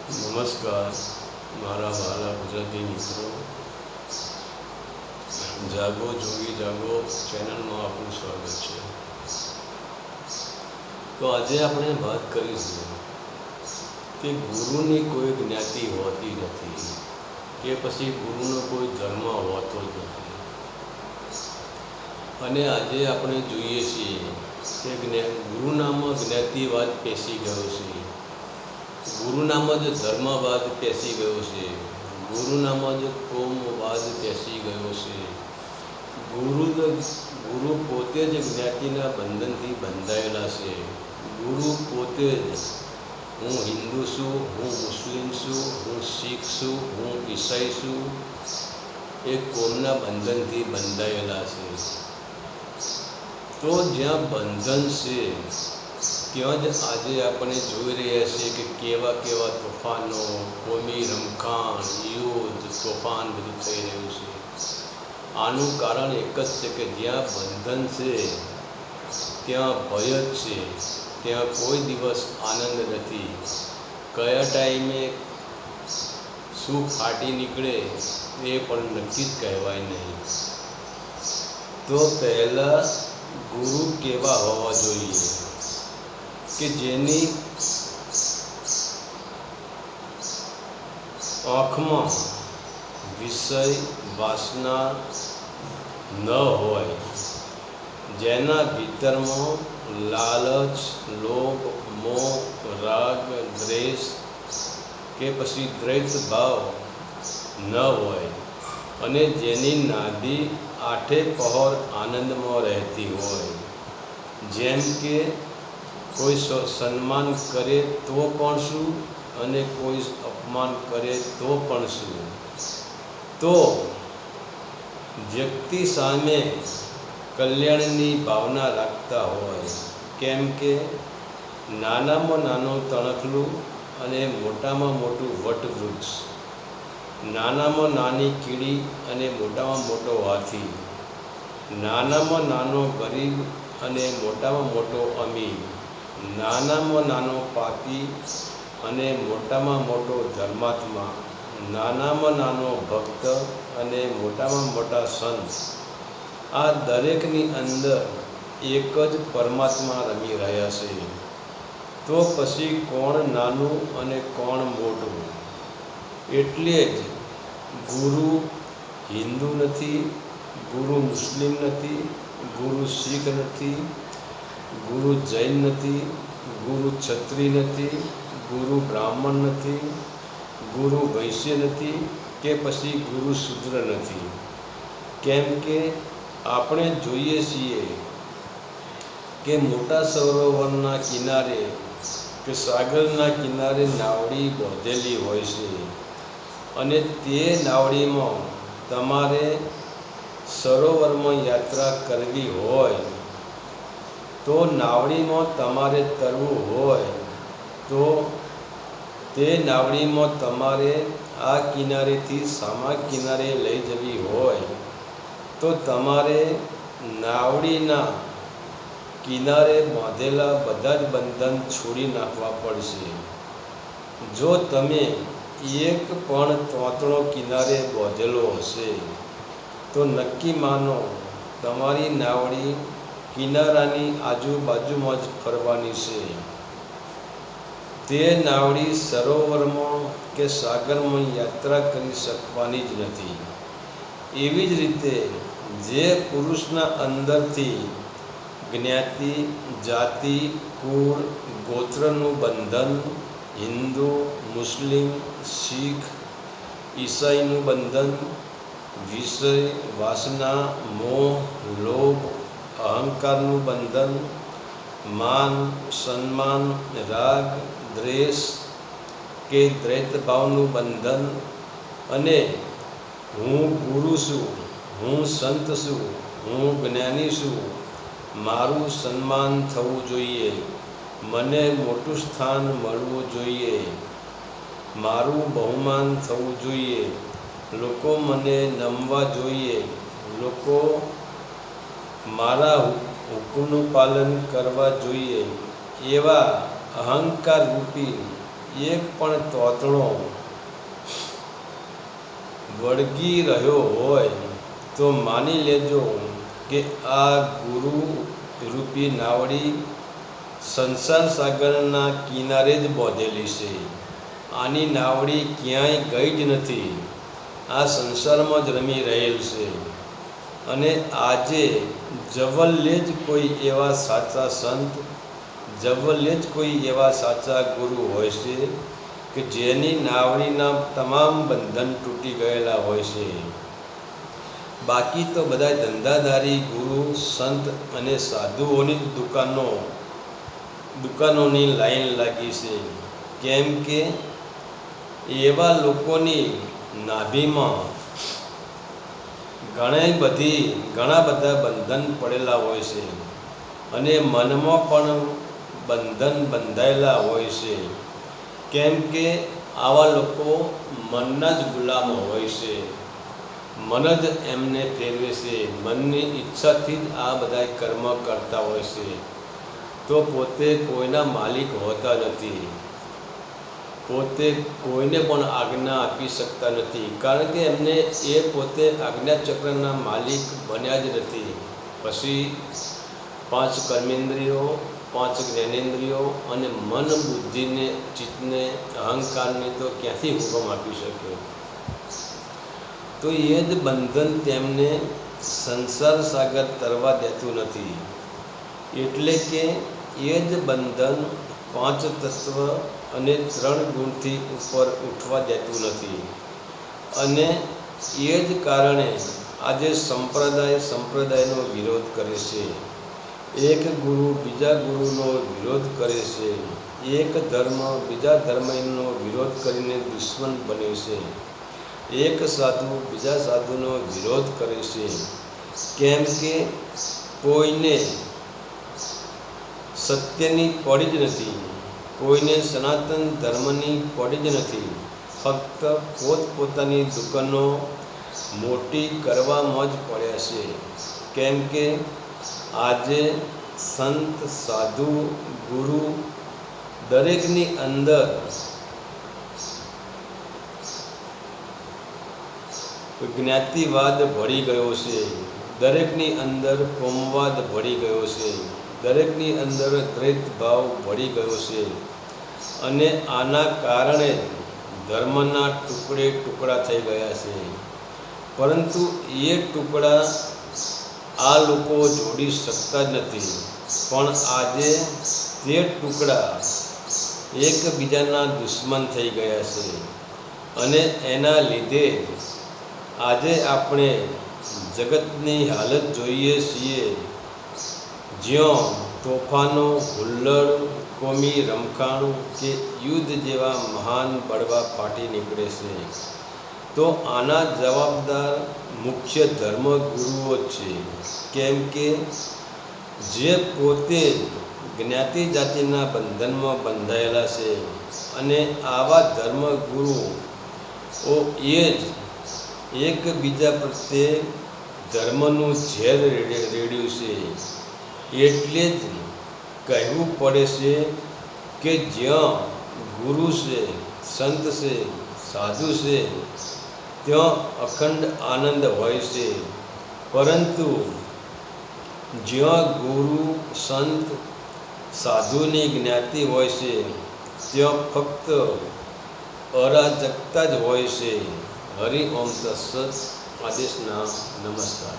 નમસ્કાર મારા વહાલા ગુજરાતી મિત્રો, જાગો જોગી જાગો ચેનલમાં આપનું સ્વાગત છે. તો આજે આપણે વાત કરીશું કે ગુરુની કોઈ જ્ઞાતિ હોતી નથી કે પછી ગુરુનો કોઈ ધર્મ હોતો જ નથી. અને આજે આપણે જોઈએ છીએ કે ગુરુનામાં જ્ઞાતિવાદ પેસી ગયો છે, ગુરુનામાં જ ધર્મવાદ પેસી ગયો છે, ગુરુનામાં જ કોમવાદ પેસી ગયો છે. ગુરુ પોતે જ જ્ઞાતિના બંધનથી બંધાયેલા છે. ગુરુ પોતે જ હું હિન્દુ છું, હું મુસ્લિમ છું, હું શીખ છું, હું ઈસાઈ છું, એ કોમના બંધનથી બંધાયેલા છે. તો જ્યાં બંધન છે ત્યાં જ આજે આપણે જોઈ રહ્યા છીએ કે કેવા કેવા તોફાનો, કોમી રમખાણ, યુદ્ધ, તોફાન બધું થઈ રહ્યું છે. આનું કારણ એક જ છે કે જ્યાં બંધન છે ત્યાં ભય જ છે, ત્યાં કોઈ દિવસ આનંદ નથી. કયા ટાઈમે શું ફાટી નીકળે એ પણ નક્કી જ કહેવાય નહીં. તો પહેલાં ગુરુ કેવા હોવા જોઈએ કે જેની આંખમાં વિષય વાસના ન હોય, જેના ભીતરમાં લાલચ, લોભ, મોહ, રાગ, દ્વેષ કે પછી દ્વૈત ભાવ ન હોય, અને જેની નાદી આઠે પહોર આનંદમાં રહેતી હોય. જેમ કે કોઈ સન્માન કરે તો પણ શું અને કોઈ અપમાન કરે તો પણ શું. તો વ્યક્તિ સામે કલ્યાણની ભાવના રાખતા હોય, કેમ કે નાનામાં નાનું તણખલું અને મોટામાં મોટું વટવૃક્ષ, નાનામાં નાની કીડી અને મોટામાં મોટો હાથી, નાનામાં નાનો ગરીબ અને મોટામાં મોટો અમીર, નાનામાં નાનો પાપી અને મોટામાં મોટો ધર્માત્મા, નાનામાં નાનો ભક્ત અને મોટામાં મોટા સંત, આ દરેકની અંદર એક જ પરમાત્મા રમી રહ્યા છે. તો પછી કોણ નાનું અને કોણ મોટું? એટલે જ ગુરુ હિન્દુ નથી, ગુરુ મુસ્લિમ નથી, ગુરુ શીખ નથી, ગુરુ જૈન નથી, ગુરુ ક્ષત્રિય નથી, ગુરુ બ્રાહ્મણ નથી, ગુરુ વૈશ્ય નથી કે પછી ગુરુ શૂદ્ર નથી. કેમ કે આપણે જોઈએ છીએ કે મોટા સરોવરના કિનારે કે સાગરના કિનારે નાવડી બાંધેલી હોય છે, અને તે નાવડીમાં તમારે સરોવરમાં યાત્રા કરવી હોય તો નાવડીમાં તમારે તરવું હોય તો તે નાવડીમાં તમારે આ કિનારેથી સામા કિનારે લઈ જવી હોય તો તમારે નાવડીના કિનારે બાંધેલા બધા જ બંધન છોડી નાખવા પડશે. જો તમે એક પણ તોતણો કિનારે બાંધેલો હશે તો નક્કી માનો તમારી નાવડી કિનારાની આજુબાજુમાં જ ફરવાની છે. તે નાવડી સરોવરમાં કે સાગરમાં યાત્રા કરી શકવાની જ નથી. એવી જ રીતે જે પુરુષના અંદરથી જ્ઞાતિ, જાતિ, કુળ, ગોત્રનું બંધન, હિન્દુ, મુસ્લિમ, શીખ, ઈસાઈનું બંધન, વિષય, વાસના, મોહ, લોભ, અહંકારનું બંધન, માન, સન્માન, રાગ, દ્વેષ કે દ્વૈતભાવનું બંધન, અને હું ગુરુ છું, હું સંત છું, હું જ્ઞાની છું, મારું સન્માન થવું જોઈએ, મને મોટું સ્થાન મળવું જોઈએ, મારું બહુમાન થવું જોઈએ, લોકો મને નમવા જોઈએ, લોકો મારા હુકમનું પાલન કરવા જોઈએ, એવા અહંકાર રૂપી એક પણ તોતણો વળગી રહ્યો હોય તો માની લેજો કે આ ગુરુ રૂપી નાવડી સંસાર સાગરના કિનારે જ બાંધેલી છે. આની નાવડી ક્યાંય ગઈ જ નથી, આ સંસારમાં જ રમી રહેલ છે. અને આજે જવલ્લે જ કોઈ એવા સાચા સંત, જવલ્લે જ કોઈ એવા સાચા ગુરુ હોય છે કે જેની નાવડીના તમામ બંધન તૂટી ગયેલા હોય છે. બાકી તો બધા ધંધાદારી ગુરુ સંત અને સાધુઓની દુકાનોની લાઈન લાગી છે. કેમ કે એવા લોકોની નાભીમાં ઘણા બધા બંધન પડેલા હોય છે અને મનમાં પણ બંધન બંધાયેલા હોય છે. કેમ કે આવા લોકો મનના જ ગુલામ હોય છે. મન જ એમને ફેરવે છે. મનની ઈચ્છાથી જ આ બધા કર્મ કરતા હોય છે. તો પોતે કોઈના માલિક હોતા નથી, પોતે કોઈને પણ આજ્ઞા આપી શકતા નથી. કારણ કે એમને એ પોતે આજ્ઞાચક્રના માલિક બન્યા જ નથી. પછી 5 કર્મેન્દ્રિયો, 5 જ્ઞાનેન્દ્રિયો અને મન, બુદ્ધિને, ચિત્તને, અહંકારને તો ક્યાંથી હુકમ આપી શકે? તો એ જ બંધન તેમને સંસાર સાગર તરવા દેતું નથી. એટલે કે એ જ બંધન 5 તત્વ અને 3 ગુણથી ઉપર ઉઠવા દેતું નથી. અને એ જ કારણે આજે સંપ્રદાયનો વિરોધ કરે છે. એક ગુરુ બીજા ગુરુનો વિરોધ કરે છે. એક ધર્મ બીજા ધર્મનો વિરોધ કરીને દુશ્મન બને છે. એક સાધુ બીજા સાધુનો વિરોધ કરે છે. કેમ કે કોઈને સત્યની પડી જ નથી, કોઈને સનાતન ધર્મની પડી જ નથી. ફક્ત પોતપોતાની દુકાનો મોટી કરવામાં જ પડ્યા છે. કેમ કે આજે સંત, સાધુ, ગુરુ દરેકની અંદર જ્ઞાતિવાદ ભળી ગયો છે, દરેકની અંદર કોમવાદ ભળી ગયો છે, દરેકની અંદર દ્વૈતભાવ ભળી ગયો છે. અને આના કારણે ધર્મના ટુકડા થઈ ગયા છે. પરંતુ એ ટુકડા આ લોકો જોડી શકતા જ નથી. પણ આજે તે ટુકડા એકબીજાના દુશ્મન થઈ ગયા છે. અને એના લીધે આજે આપણે જગતની હાલત જોઈએ છીએ, જ્યાં તોફાનો, હુલ્લડ, કોમી રમખાણ કે યુદ્ધ જેવા મહાન બળવા ફાટી નીકળે છે. તો આના જવાબદાર મુખ્ય ધર્મગુરુઓ છે. કેમ કે જે પોતે જ્ઞાતિ જાતિના બંધનમાં બંધાયેલા છે. અને આવા ધર્મગુરુઓ એ જ એકબીજા પ્રત્યે ધર્મનું ઝેર રેડ્યું છે. એટલે જ કહેવું પડે છે કે જ્યાં ગુરુ છે, સંત છે, સાધુ છે, ત્યાં અખંડ આનંદ હોય છે. પરંતુ જ્યાં ગુરુ, સંત, સાધુની જ્ઞાતિ હોય છે, ત્યાં ફક્ત અરાજકતા જ હોય છે. હરિ ઓમ તત્સત. આદેશના નમસ્કાર.